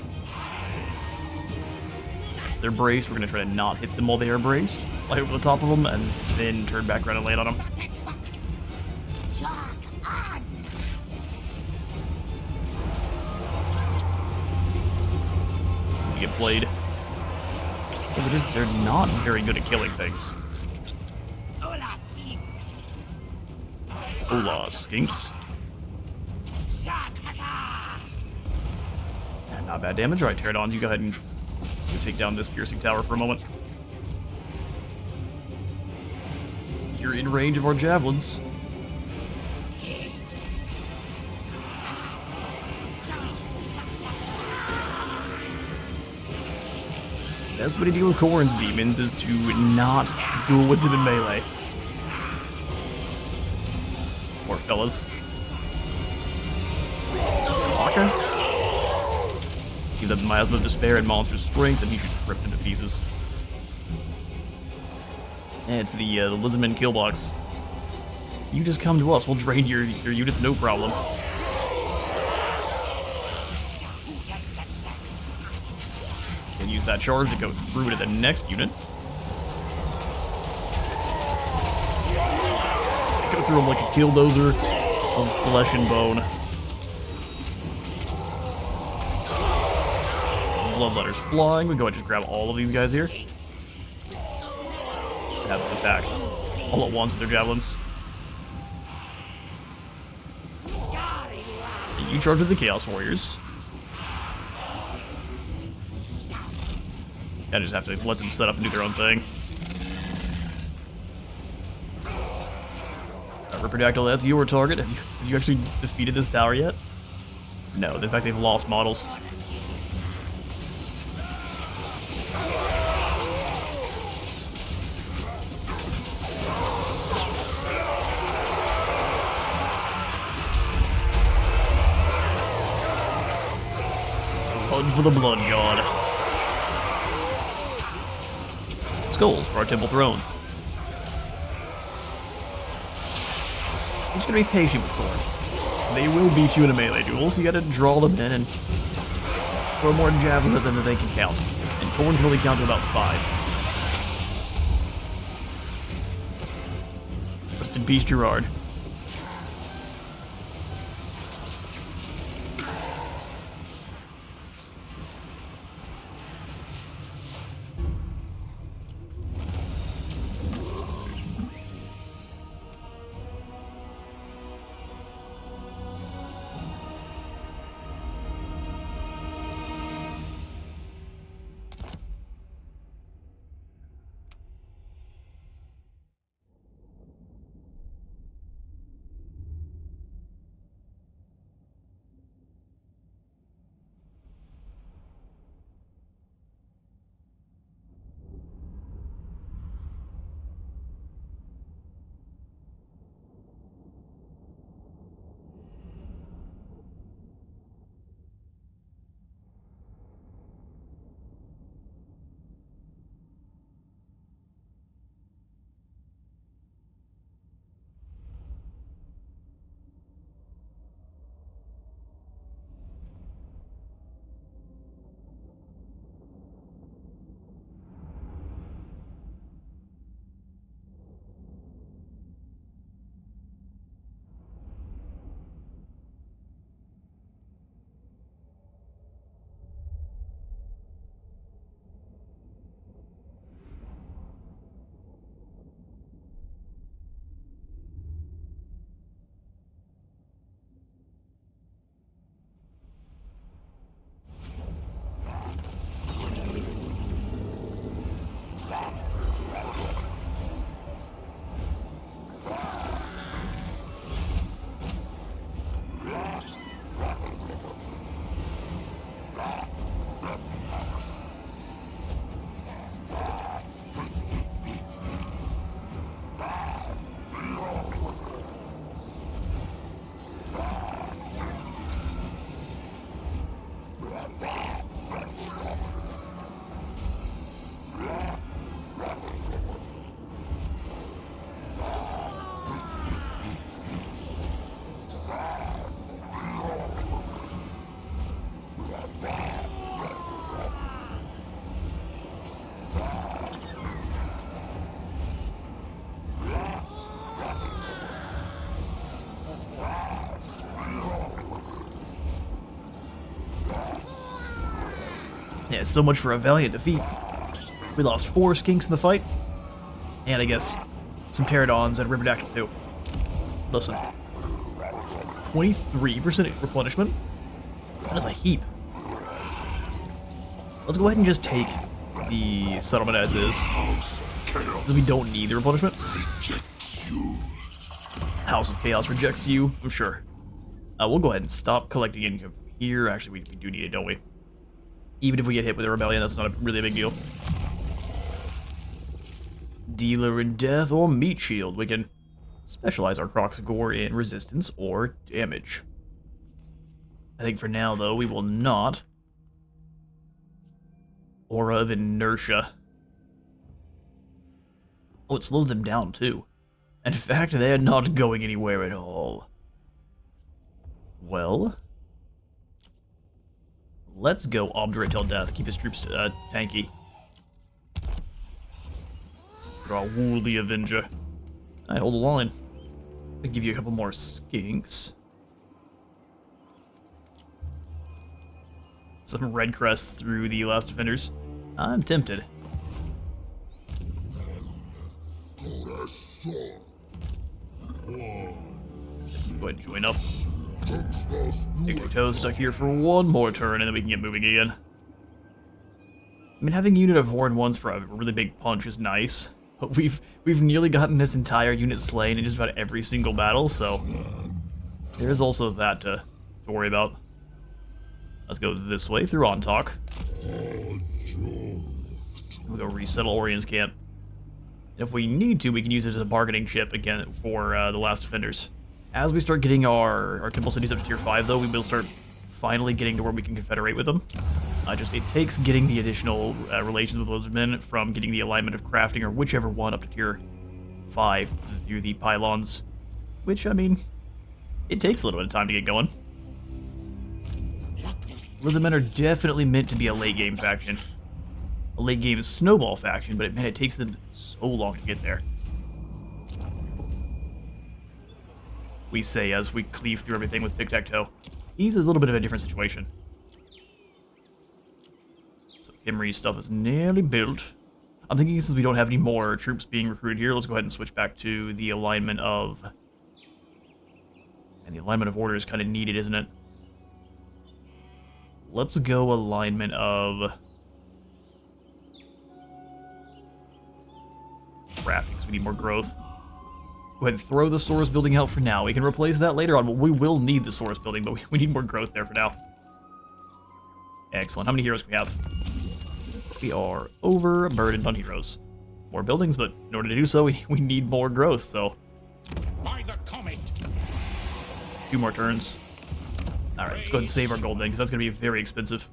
So they're braced. We're gonna try to not hit them while they are braced. Fly over the top of them and then turn back around and land on them. You get played. Yeah, they're not very good at killing things. Hola, skinks. Yeah, not bad damage. Alright, Pterodon, you go ahead and take down this piercing tower for a moment. You're in range of our javelins. The best way to deal with Khorne's demons is to not duel with them in melee. More fellas. Tlaqua? Give them Miasma of Despair and Monstrous Strength, and he should rip them to pieces. And it's the Lizardmen kill box. You just come to us, we'll drain your units, no problem. And use that charge to go through to the next unit. Go through them like a killdozer of flesh and bone. Bloodletter's flying. We go ahead and just grab all of these guys here. Have them attack all at once with their javelins. You charge with the Chaos Warriors. I just have to let them set up and do their own thing. Riperdactyl, that's your target. Have you actually defeated this tower yet? No, in fact they've lost models. Blood for the Blood God. Skulls for our Temple Throne. I'm just gonna be patient with Khorne. They will beat you in a melee duel, so you gotta draw them in and throw more javelins at them than they can count. And Khorne can only count to about 5. Rest in peace, Gerard. Yeah, so much for a valiant defeat. We lost 4 skinks in the fight. And I guess some pterodons and Ribberdactyl too. Listen. 23% replenishment? That is a heap. Let's go ahead and just take the settlement as is. Because we don't need the replenishment. Rejects you. House of Chaos rejects you, I'm sure. We'll go ahead and stop collecting income from here. Actually, we do need it, don't we? Even if we get hit with a rebellion, that's not really a big deal. Dealer in death or meat shield. We can specialize our Crocs of Gore in resistance or damage. I think for now, though, we will not. Aura of inertia. Oh, it slows them down, too. In fact, they're not going anywhere at all. Well, let's go obdurate till death. Keep his troops tanky. Draw Wool the Avenger. I hold the line. I'll give you a couple more skinks. Some red crests through the last defenders. I'm tempted. Go ahead and join up. TikTak'to stuck here for one more turn, and then we can get moving again. I mean, having a unit of Horn ones for a really big punch is nice, but we've nearly gotten this entire unit slain in just about every single battle, so there's also that to worry about. Let's go this way through Ontalk. We'll go resettle Orion's camp. If we need to, we can use it as a bargaining chip again for the last defenders. As we start getting our temple cities up to tier 5, though, we will start finally getting to where we can confederate with them. It takes getting the additional relations with Lizardmen from getting the alignment of crafting or whichever one up to tier 5 through the pylons. Which, I mean, it takes a little bit of time to get going. Lizardmen are definitely meant to be a late game faction. A late game snowball faction, but man, it takes them so long to get there. We say as we cleave through everything with TikTak'to. He's a little bit of a different situation. So Kimri's stuff is nearly built. I'm thinking since we don't have any more troops being recruited here, let's go ahead and switch back to the alignment of... And the alignment of order is kind of needed, isn't it? Let's go alignment of... crafting, because we need more growth. Go ahead and throw the source building out for now. We can replace that later on, but we will need the source building, but we need more growth there for now. Excellent. How many heroes can we have? We are overburdened on heroes. More buildings, but in order to do so, we need more growth, so... By the comet. 2 more turns. Alright, let's go ahead and save our gold then, because that's going to be very expensive.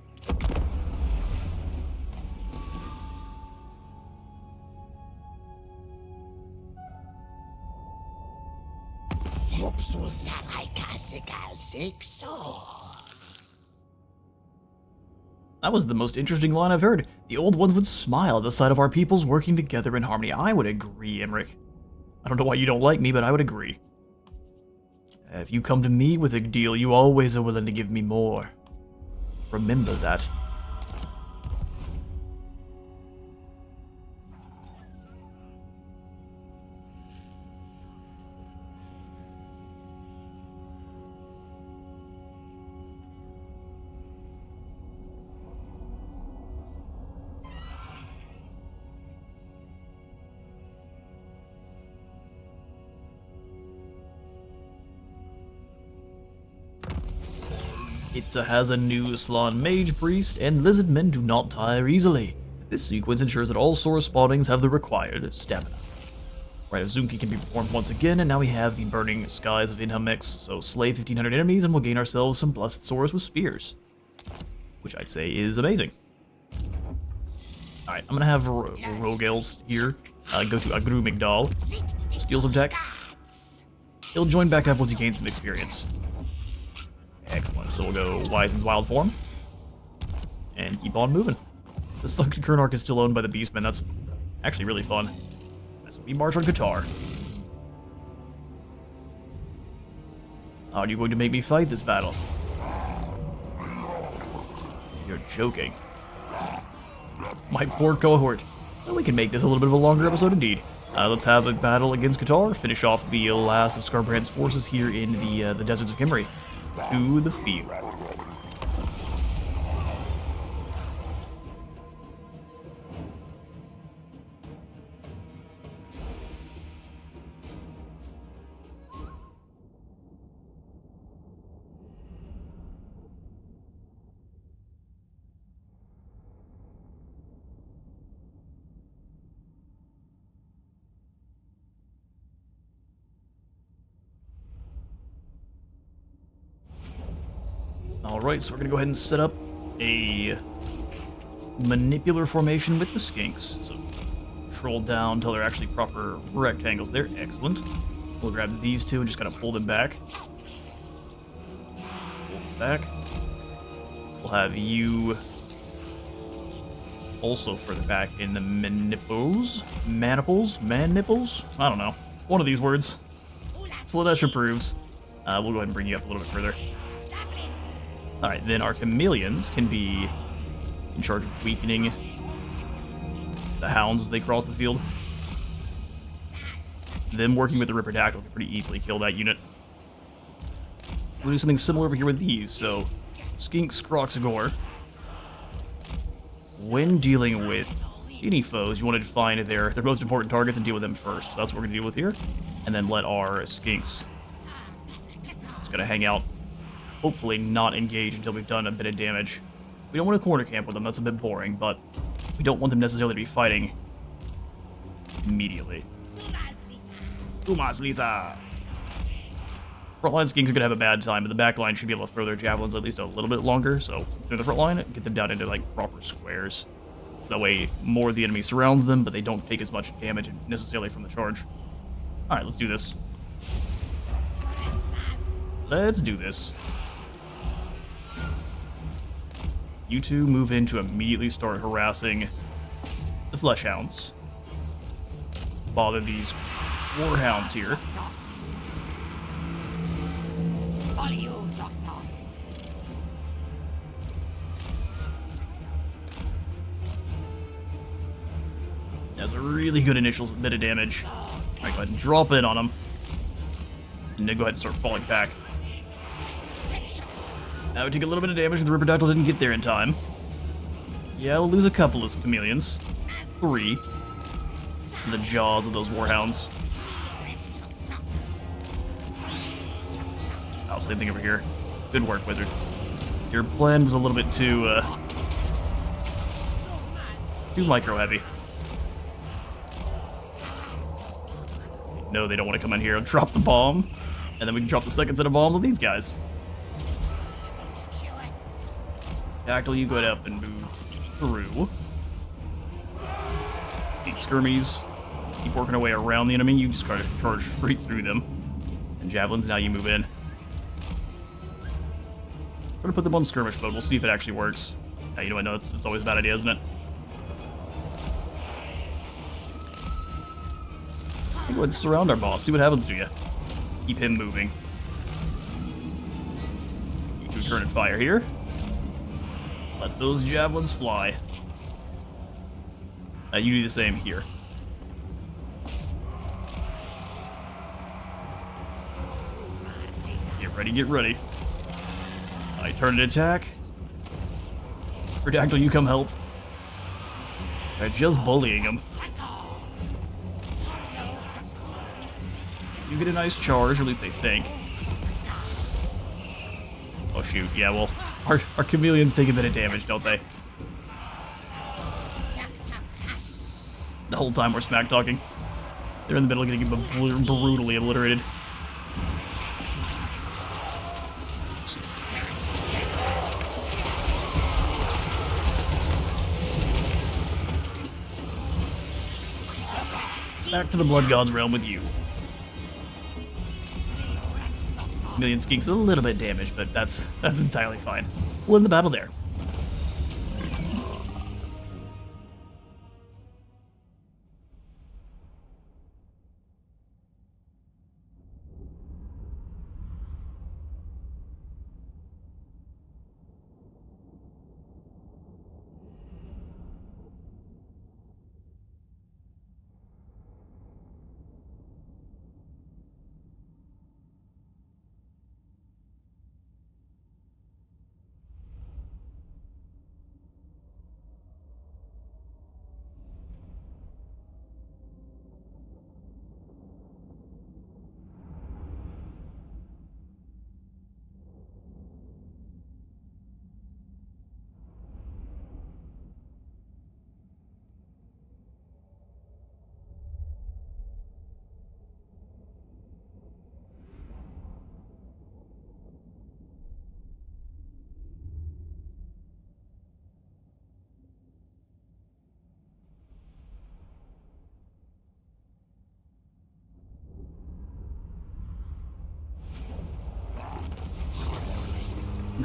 That was the most interesting line I've heard. The old ones would smile at the sight of our peoples working together in harmony. I would agree, Emmerich. I don't know why you don't like me, but I would agree. If you come to me with a deal, you always are willing to give me more. Remember that. It has a new Slan Mage Priest, and Lizardmen do not tire easily. This sequence ensures that all source spawnings have the required stamina. Rite of Zunki can be performed once again, and now we have the Burning Skies of Inhamix, so slay 1500 enemies and we'll gain ourselves some Blessed Swords with Spears. Which I'd say is amazing. Alright, I'm gonna have Rogels here go to Agru Migdal, steal some tech. He'll join back up once he gains some experience. Excellent, so we'll go Wizen's Wild Form. And keep on moving. The Sunken Khorne arc is still owned by the Beastmen, that's actually really fun. So we march on Quatar. How are you going to make me fight this battle? You're joking. My poor cohort. Well, we can make this a little bit of a longer episode indeed. Let's have a battle against Quatar, finish off the last of Scarbrand's forces here in the deserts of Kimmery. To the field. Alright, so we're gonna go ahead and set up a manipular formation with the skinks. So control down until they're actually proper rectangles. They're excellent. We'll grab these two and just kind of pull them back. Pull them back. We'll have you also further back in the maniples. Maniples? I don't know. One of these words. Slanesh approves. We'll go ahead and bring you up a little bit further. Alright, then our chameleons can be in charge of weakening the hounds as they cross the field. Them working with the Ripperdactyl can pretty easily kill that unit. We'll do something similar over here with these. So, Skinks, Croxagore. When dealing with any foes, you want to find their most important targets and deal with them first. So that's what we're going to deal with here. And then let our Skinks just gonna hang out. Hopefully not engage until we've done a bit of damage. We don't want to corner camp with them, that's a bit boring, but we don't want them necessarily to be fighting immediately. Umas Lisa! Frontline skinks are going to have a bad time, but the back line should be able to throw their javelins at least a little bit longer, so through the front line, get them down into like proper squares. So that way more of the enemy surrounds them, but they don't take as much damage necessarily from the charge. Alright, let's do this. Let's do this. You two move in to immediately start harassing the Fleshhounds. Bother these Warhounds here. That's a really good initial bit of damage. Alright, go ahead and drop in on them. And then go ahead and start falling back. Now we take a little bit of damage because the Ripperdactyl didn't get there in time. Yeah, we'll lose a couple of chameleons. 3. In the jaws of those Warhounds. Oh, same thing over here. Good work, Wizard. Your plan was a little bit too micro-heavy. No, they don't want to come in here and drop the bomb. And then we can drop the second set of bombs on these guys. Dactyl, you go up and move through. Keep skirmies. Keep working our way around the enemy. You just try to charge straight through them. And javelins, now you move in. We're gonna put them on skirmish mode. We'll see if it actually works. You know what? No, it's always a bad idea, isn't it? Go ahead and surround our boss. See what happens to you. Keep him moving. You can turn and fire here. Let those javelins fly. You do the same here. Get ready, get ready. I turn and attack. Ripperdactyl, you come help. They're just bullying him. You get a nice charge, or at least they think. Oh shoot, yeah, well, our chameleons take a bit of damage, don't they? The whole time we're smack talking. They're in the middle of getting brutally obliterated. Back to the Blood God's realm with you. Million skinks a little bit damaged, but that's entirely fine. We'll end the battle there.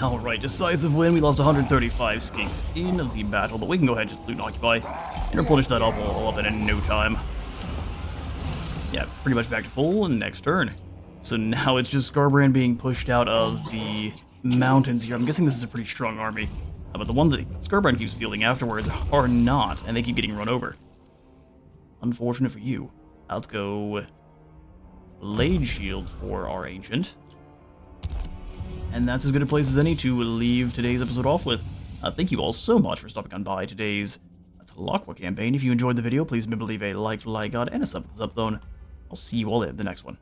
Alright, decisive win. We lost 135 skinks in the battle, but we can go ahead and just loot and occupy and replenish that all up in no time. Yeah, pretty much back to full and next turn. So now it's just Skarbrand being pushed out of the mountains here. I'm guessing this is a pretty strong army, but the ones that Skarbrand keeps fielding afterwards are not, and they keep getting run over. Unfortunate for you. Let's go Blade Shield for our Ancient. And that's as good a place as any to leave today's episode off with. Thank you all so much for stopping on by today's Tlaqua campaign. If you enjoyed the video, please remember to leave a like for like God and a sub for the sub zone. I'll see you all in the next one.